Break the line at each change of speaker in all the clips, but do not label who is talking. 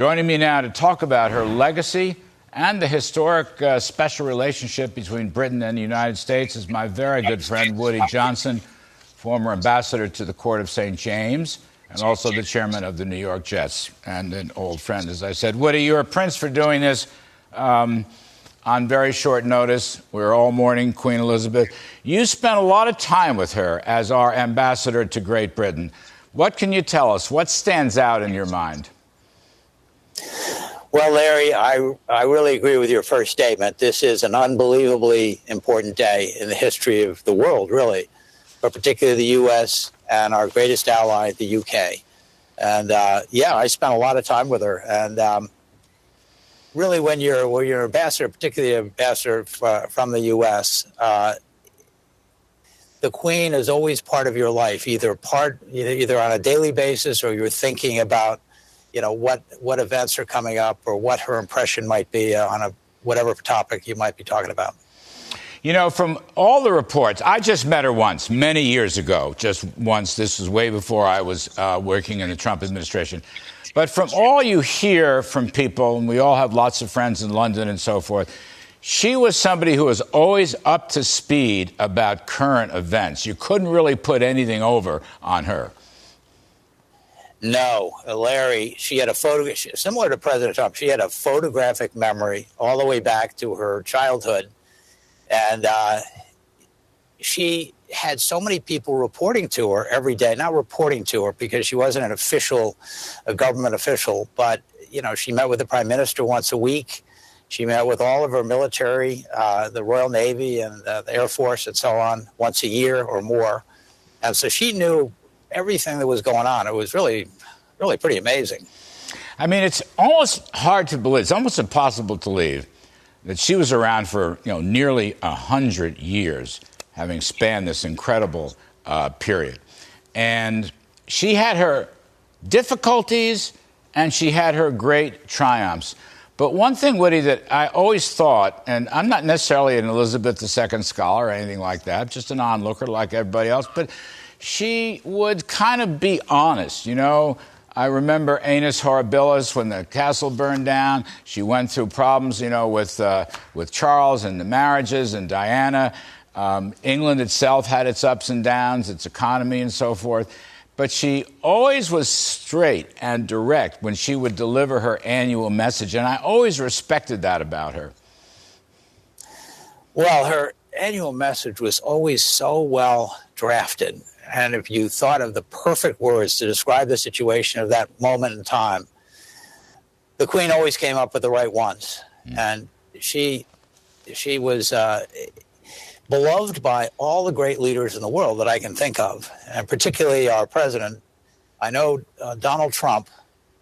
Joining me now to talk about her legacy and the historic special relationship between Britain and the United States is my very good friend, Woody Johnson, former ambassador to the Court of St. James and also the chairman of the New York Jets, and an old friend, as I said. Woody, you're a prince for doing this on very short notice. We're all mourning Queen Elizabeth. You spent a lot of time with her as our ambassador to Great Britain. What can you tell us? What stands out in your mind?
Well, Larry, I really agree with your first statement. This is an unbelievably important day in the history of the world, really, but particularly the U.S. and our greatest ally, the U.K. And, I spent a lot of time with her. And really, when you're an ambassador, particularly an ambassador from the U.S., the Queen is always part of your life, either on a daily basis or you're thinking about what events are coming up or what her impression might be on whatever topic you might be talking about.
You know, from all the reports, I just met her once, many years ago, just once. This was way before I was working in the Trump administration. But from all you hear from people, and we all have lots of friends in London and so forth, she was somebody who was always up to speed about current events. You couldn't really put anything over on her.
No, Larry, she had similar to President Trump. She had a photographic memory all the way back to her childhood. And she had so many people reporting to her every day, not reporting to her because she wasn't a government official, but, she met with the prime minister once a week. She met with all of her military, the Royal Navy and the Air Force and so on, once a year or more. And so she knew everything that was going on. It was really, really pretty amazing.
I mean, it's almost hard to believe. It's almost impossible to believe that she was around for, nearly 100 years, having spanned this incredible period. And she had her difficulties and she had her great triumphs. But one thing, Woody, that I always thought, and I'm not necessarily an Elizabeth II scholar or anything like that, just an onlooker like everybody else, but she would kind of be honest. I remember Annus Horribilis when the castle burned down. She went through problems, with Charles and the marriages and Diana. England itself had its ups and downs, its economy and so forth. But she always was straight and direct when she would deliver her annual message. And I always respected that about her.
Well, her annual message was always so well drafted. And if you thought of the perfect words to describe the situation of that moment in time, the Queen always came up with the right ones. And she was beloved by all the great leaders in the world that I can think of, and particularly our president. I know Donald Trump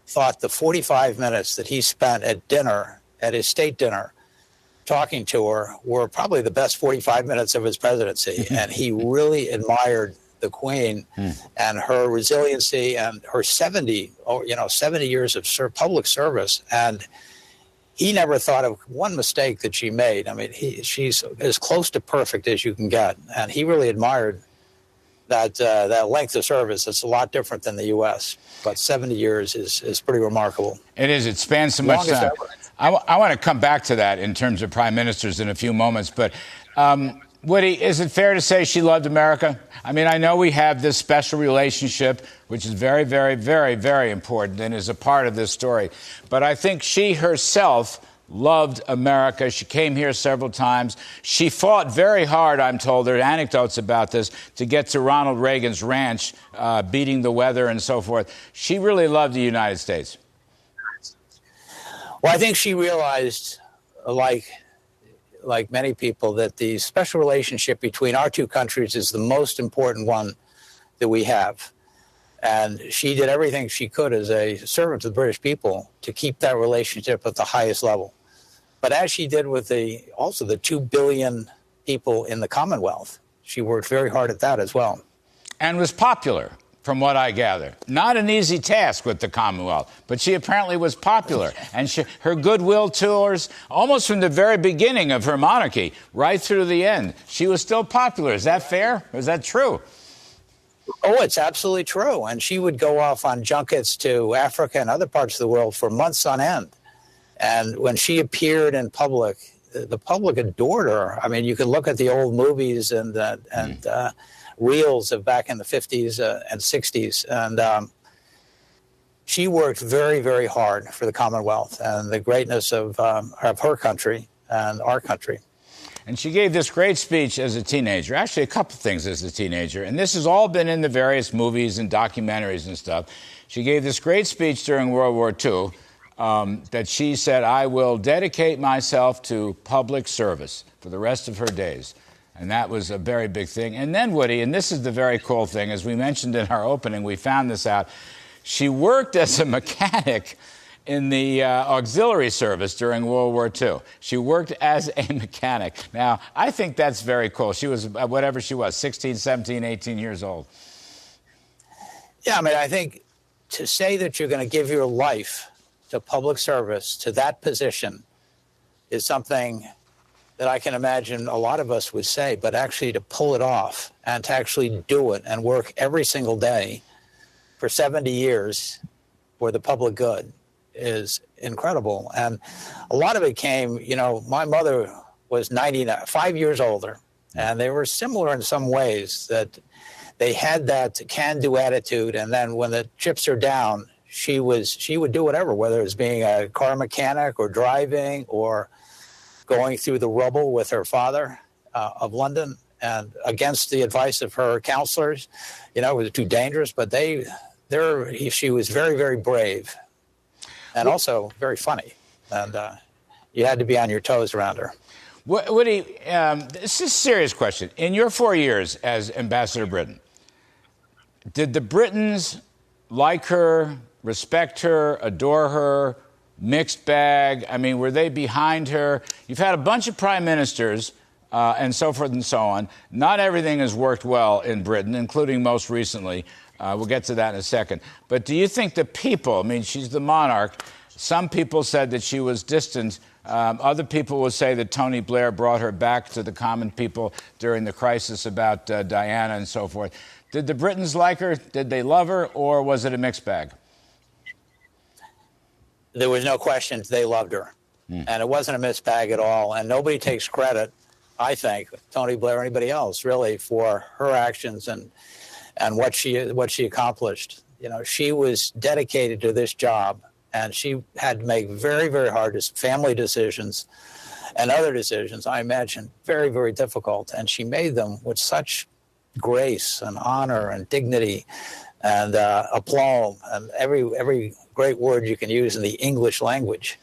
thought the 45 minutes that he spent at his state dinner, talking to her were probably the best 45 minutes of his presidency. And he really admired the Queen and her resiliency and her 70 years of public service. And he never thought of one mistake that she made. I mean, she's as close to perfect as you can get. And he really admired that length of service. It's a lot different than the U.S., but 70 years is pretty remarkable.
It is. It spans so much time. I want to come back to that in terms of prime ministers in a few moments. But, Woody, is it fair to say she loved America? I mean, I know we have this special relationship, which is very, very, very, very important and is a part of this story. But I think she herself loved America. She came here several times. She fought very hard, I'm told. There are anecdotes about this, to get to Ronald Reagan's ranch, beating the weather and so forth. She really loved the United States.
Well, I think she realized, like many people, that the special relationship between our two countries is the most important one that we have. And she did everything she could as a servant to the British people to keep that relationship at the highest level. But as she did with the 2 billion people in the Commonwealth, she worked very hard at that as well.
And was popular, from what I gather. Not an easy task with the Commonwealth, but she apparently was popular. And her goodwill tours, almost from the very beginning of her monarchy, right through the end, she was still popular. Is that fair? Is that true?
Oh, it's absolutely true. And she would go off on junkets to Africa and other parts of the world for months on end. And when she appeared in public, the public adored her. I mean, you can look at the old movies and reels of back in the 50s and 60s. And she worked very, very hard for the Commonwealth and the greatness of her country and our country.
And she gave this great speech as a teenager, actually a couple things as a teenager, and this has all been in the various movies and documentaries and stuff. She gave this great speech during World War II that she said, "I will dedicate myself to public service for the rest of her days." And that was a very big thing. And then, Woody, and this is the very cool thing, as we mentioned in our opening, we found this out, she worked as a mechanic in the auxiliary service during World War II. She worked as a mechanic. Now, I think that's very cool. She was, whatever she was, 16, 17, 18 years old.
Yeah, I mean, I think to say that you're going to give your life to public service, to that position, is something that I can imagine a lot of us would say, but actually to pull it off and to actually do it and work every single day for 70 years for the public good is incredible. And a lot of it came, you know, my mother was 99, 5 years older, and they were similar in some ways, that they had that can-do attitude. And then when the chips are down, she would do whatever, whether it was being a car mechanic or driving or going through the rubble with her father of London, and against the advice of her counselors. You know, it was too dangerous, but she was very, very brave. And also very funny, and you had to be on your toes around her.
Woody, this is a serious question. In your 4 years as Ambassador Britain, did the Britons like her, respect her, adore her, mixed bag? I mean, were they behind her? You've had a bunch of prime ministers and so forth and so on. Not everything has worked well in Britain, including most recently. We'll get to that in a second. But do you think the people, I mean, she's the monarch. Some people said that she was distant. Other people will say that Tony Blair brought her back to the common people during the crisis about Diana and so forth. Did the Britons like her? Did they love her? Or was it a mixed bag?
There was no question they loved her. And it wasn't a mixed bag at all. And nobody takes credit, I think, Tony Blair or anybody else, really, for her actions and what she accomplished. You know, she was dedicated to this job, and she had to make very, very hard family decisions and other decisions, I imagine, very, very difficult. And she made them with such grace and honor and dignity and aplomb and every great word you can use in the English language.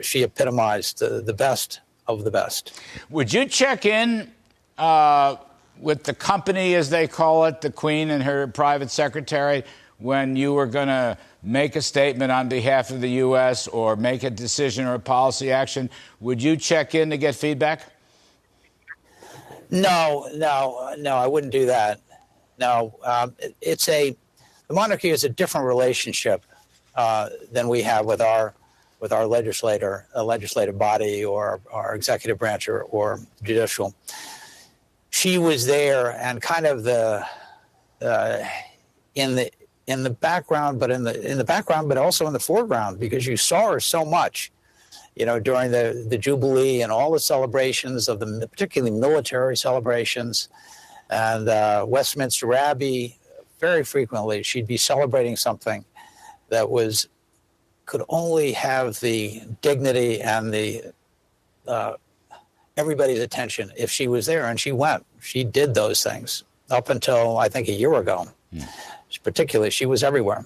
She epitomized the best of the best.
Would you check in with the company, as they call it, the Queen and her private secretary, when you were going to make a statement on behalf of the U.S. or make a decision or a policy action? Would you check in to get feedback?
No, I wouldn't do that. No, the monarchy is a different relationship than we have with our legislative body or our executive branch or judicial. She was there and kind of in the background, but in the background, but also in the foreground, because you saw her so much, you know, during the Jubilee and all the celebrations of the particularly military celebrations, and Westminster Abbey. Very frequently, she'd be celebrating something that could only have the dignity and the everybody's attention if she was there, and she went. She did those things up until, I think, a year ago. Particularly, she was everywhere.